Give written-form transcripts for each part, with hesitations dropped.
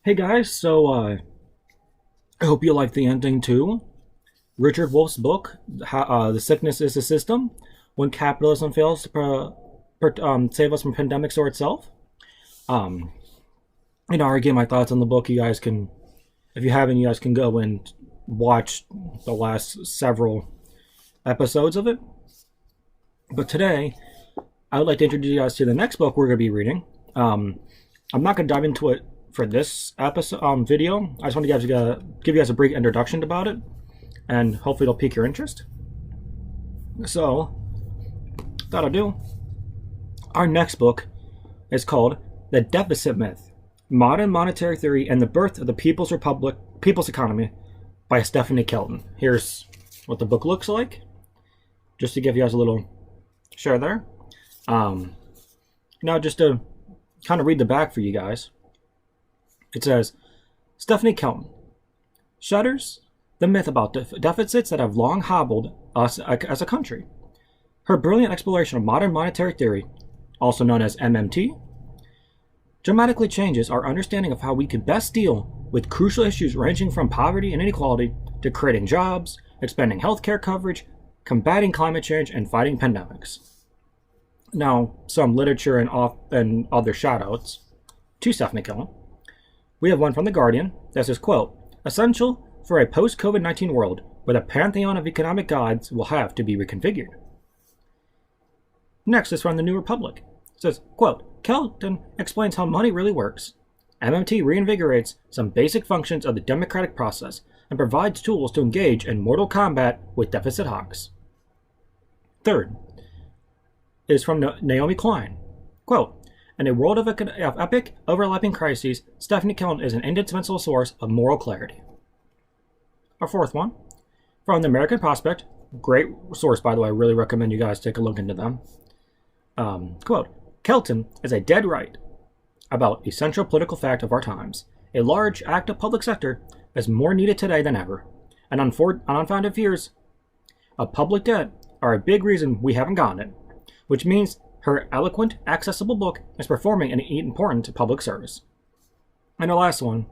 Hey guys, I hope you like the ending to Richard Wolff's book, The Sickness is the System, When Capitalism Fails to Save Us from Pandemics or Itself. Um, I give my thoughts on the book. You guys can, if you haven't, you guys can go and watch the last several episodes of it. But today, I would like to introduce you guys to the next book we're going to be reading. I'm not going to dive into it for this episode video. I just want to give you guys a brief introduction about it, and hopefully it'll pique your interest. So, that'll do. Our next book is called The Deficit Myth: Modern Monetary Theory and the Birth of the People's Economy by Stephanie Kelton. Here's what the book looks like, just to give you guys a little share there. Now, just to kind of read the back for you guys. It says, Stephanie Kelton shudders the myth about deficits that have long hobbled us as a country. Her brilliant exploration of modern monetary theory, also known as MMT, dramatically changes our understanding of how we could best deal with crucial issues ranging from poverty and inequality to creating jobs, expanding healthcare coverage, combating climate change, and fighting pandemics. Now, some literature and other shoutouts to Stephanie Kelton. We have one from The Guardian that says, quote, essential for a post-COVID-19 world where the pantheon of economic gods will have to be reconfigured. Next is from The New Republic. It says, quote, Kelton explains how money really works. MMT reinvigorates some basic functions of the democratic process and provides tools to engage in mortal combat with deficit hawks. Third is from Naomi Klein. Quote, in a world of epic, overlapping crises, Stephanie Kelton is an indispensable source of moral clarity. Our fourth one, from the American Prospect, great source, by the way, I really recommend you guys take a look into them. Quote, Kelton is a dead right about a central political fact of our times. A large, active public sector is more needed today than ever, and unfounded fears of public debt are a big reason we haven't gotten it, which means her eloquent, accessible book is performing an important public service. And our last one,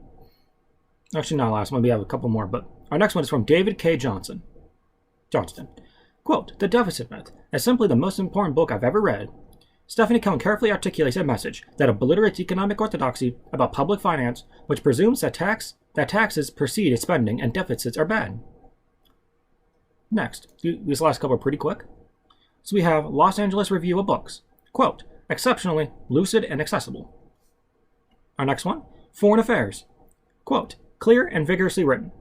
actually not last one, we have a couple more, but our next one is from David K. Johnston. Quote, The Deficit Myth is simply the most important book I've ever read. Stephanie Kelton carefully articulates a message that obliterates economic orthodoxy about public finance, which presumes that taxes precede spending and deficits are bad. Next, these last couple are pretty quick. So we have Los Angeles Review of Books. Quote, exceptionally lucid and accessible. Our next one, Foreign Affairs. Quote, clear and vigorously written.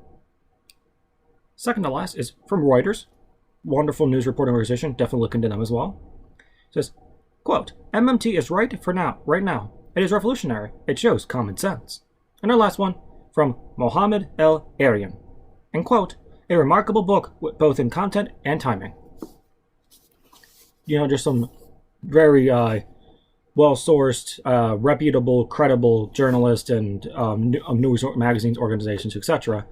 Second to last is from Reuters. Wonderful news reporting organization. Definitely look into them as well. It says, quote, MMT is right now. It is revolutionary. It shows common sense. And our last one, from Mohammed El Arian. And quote, a remarkable book both in content and timing. Just some very well-sourced, reputable, credible journalists and news magazines, organizations, etc.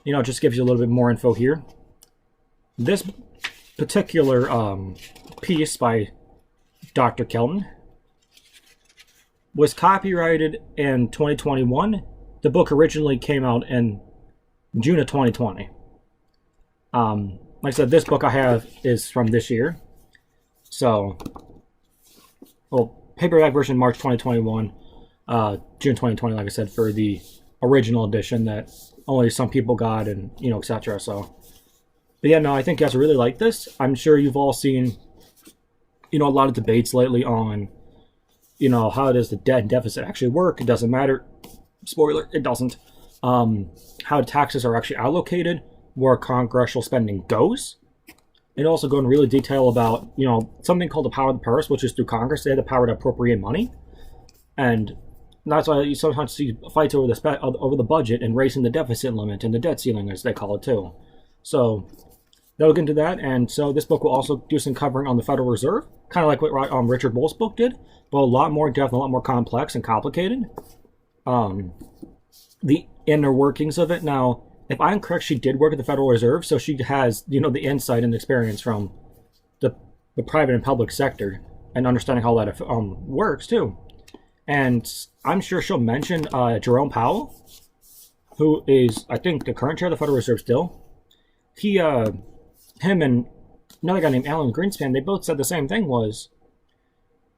Just gives you a little bit more info here. This particular piece by Dr. Kelton was copyrighted in 2021. The book originally came out in June of 2020. Like I said, this book I have is from this year. So, paperback version March 2021, June 2020, like I said, for the original edition that only some people got and, etc. So, but yeah, no, I think you guys really like this. I'm sure you've all seen, a lot of debates lately on, how does the debt and deficit actually work? It doesn't matter. Spoiler, it doesn't. How taxes are actually allocated, where congressional spending goes, and also go in really detail about, something called the power of the purse, which is through Congress. They have the power to appropriate money, and that's why you sometimes see fights over the budget and raising the deficit limit and the debt ceiling, as they call it too. So they'll look into that, and so this book will also do some covering on the Federal Reserve, kind of like what Richard Wolff's book did, but a lot more depth, a lot more complex and complicated. The inner workings of it. Now, if I'm correct, she did work at the Federal Reserve, so she has, the insight and experience from the private and public sector and understanding how that works too. And I'm sure she'll mention Jerome Powell, who is, I think, the current chair of the Federal Reserve still. Him and another guy named Alan Greenspan, they both said the same thing, was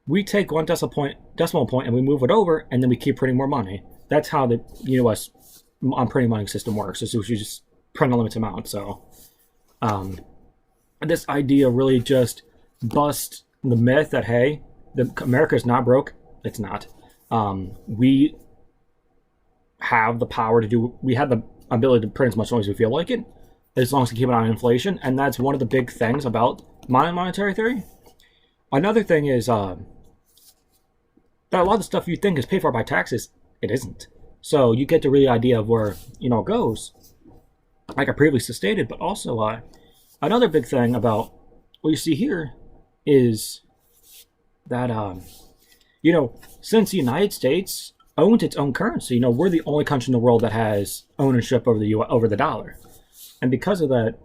we take one decimal point and we move it over, and then we keep printing more money. That's how the U.S. printing money system works. Is we just print a limited amount. So this idea really just busts the myth that, hey, America is not broke. It's not. We have the power to do, we have the ability to print as much money as we feel like it, as long as we keep an eye on inflation. And that's one of the big things about monetary theory. Another thing is that a lot of the stuff you think is paid for by taxes, it isn't. So you get the real idea of where, it goes, like I previously stated. But also another big thing about what you see here is that, since the United States owned its own currency, we're the only country in the world that has ownership over the dollar. And because of that,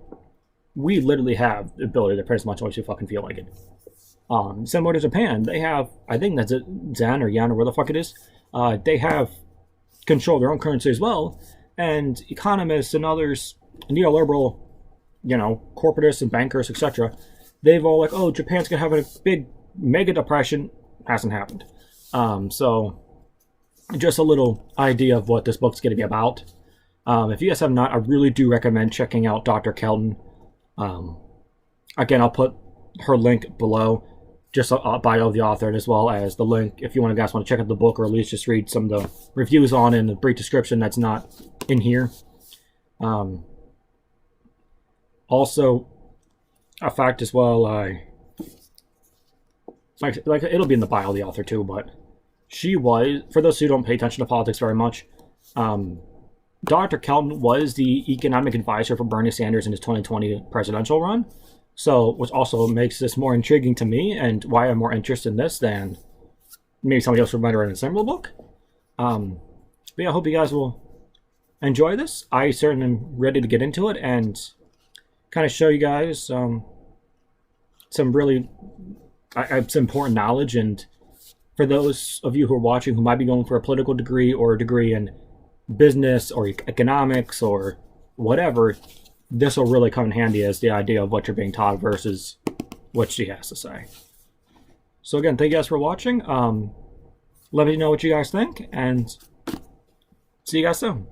we literally have the ability to print as much as we fucking feel like it. Similar to Japan, they have, I think that's Zen or Yen or where the fuck it is, they have control of their own currency as well. And economists and others, neoliberal, corporatists and bankers, etc., they've all like, oh, Japan's gonna have a big mega depression. Hasn't happened. So just a little idea of what this book's going to be about. If you guys have not, I really do recommend checking out Dr. Kelton. Again, I'll put her link below, just a bio of the author, as well as the link if you guys want to check out the book, or at least just read some of the reviews on it and the brief description that's not in here. Also, a fact as well, like it'll be in the bio of the author too, but she was, for those who don't pay attention to politics very much, Dr. Kelton was the economic advisor for Bernie Sanders in his 2020 presidential run. So, which also makes this more intriguing to me, and why I'm more interested in this than maybe somebody else would might write a similar book. But yeah, I hope you guys will enjoy this. I certainly am ready to get into it and kind of show you guys some really some important knowledge. And for those of you who are watching who might be going for a political degree or a degree in business or economics or whatever, this will really come in handy as the idea of what you're being taught versus what she has to say. So again, thank you guys for watching. Let me know what you guys think, and see you guys soon.